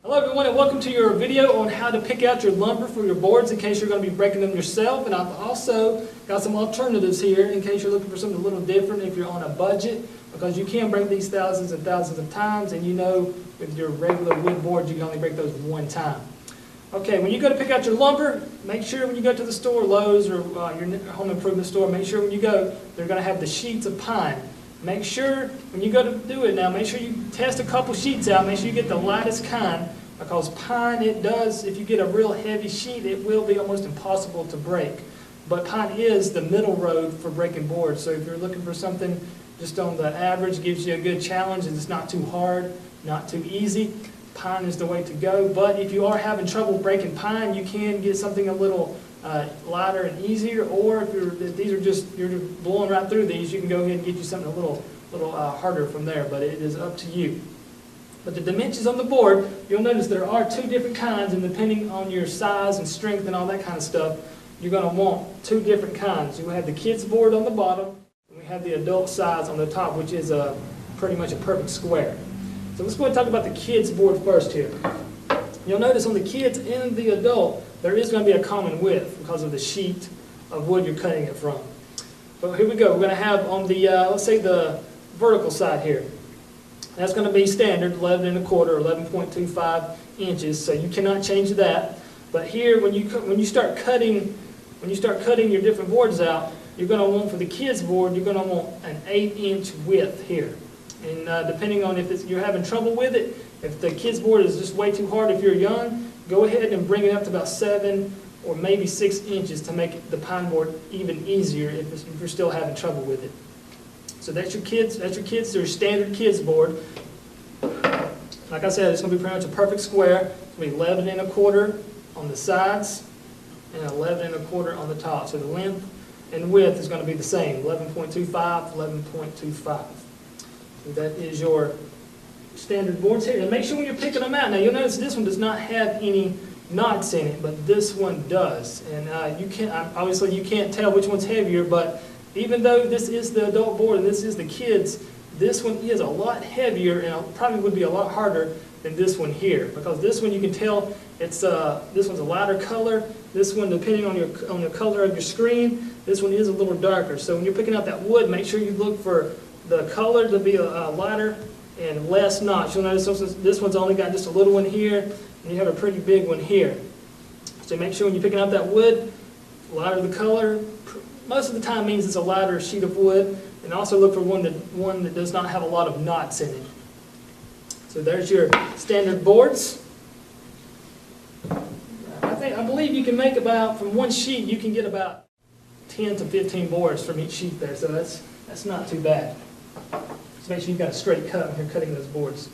Hello everyone, and welcome to your video on how to pick out your lumber for your boards in case you're going to be breaking them yourself. And I've also got some alternatives here in case you're looking for something a little different if you're on a budget, because you can break these thousands and thousands of times, and you know with your regular wood boards you can only break those one time. Okay, when you go to pick out your lumber, make sure when you go to the store, Lowe's or your home improvement store, make sure when you go they're going to have the sheets of pine. Make sure when you go to do it now, make sure you test a couple sheets out. Make sure you get the lightest kind, because pine, it does, if you get a real heavy sheet, it will be almost impossible to break. But pine is the middle road for breaking boards. So if you're looking for something just on the average, gives you a good challenge, and it's not too hard, not too easy, pine is the way to go. But if you are having trouble breaking pine, you can get something a little lighter and easier, or if you're just blowing right through these, you can go ahead and get you something a little harder from there, but it is up to you. But the dimensions on the board, you'll notice there are two different kinds, and depending on your size and strength and all that kind of stuff, you're going to want two different kinds. You have the kids board on the bottom, and we have the adult size on the top, which is pretty much a perfect square. So let's go ahead and talk about the kids board first here. You'll notice on the kids and the adult, there is going to be a common width because of the sheet of wood you're cutting it from. But here we go. We're going to have on the, let's say the vertical side here. That's going to be standard, 11 1/4, 11.25 inches, so you cannot change that. But here, when you start cutting your different boards out, you're going to want, for the kids board, you're going to want an 8-inch width here. And depending on if you're having trouble with it, if the kids board is just way too hard if you're young, go ahead and bring it up to about 7 or maybe 6 inches to make the pine board even easier if you're still having trouble with it. So that's your kids, their standard kids board. Like I said, it's going to be pretty much a perfect square. It's going to be 11 1/4 on the sides and 11 1/4 on the top. So the length and width is going to be the same, 11.25, 11.25. So that is your standard boards here. And make sure when you're picking them out, now you'll notice this one does not have any knots in it, but this one does. And obviously you can't tell which one's heavier, but even though this is the adult board and this is the kids, this one is a lot heavier and probably would be a lot harder than this one here, because this one you can tell it's this one's a lighter color. This one, depending on the color of your screen, this one is a little darker. So when you're picking out that wood, make sure you look for the color to be lighter and less knots. You'll notice this one's only got just a little one here, and you have a pretty big one here. So make sure when you're picking out that wood, lighter the color, most of the time means it's a lighter sheet of wood, and also look for one that does not have a lot of knots in it. So there's your standard boards. I believe you can make about, from one sheet, you can get about 10 to 15 boards from each sheet there, so that's not too bad. Just make sure you've got a straight cut when you're cutting those boards.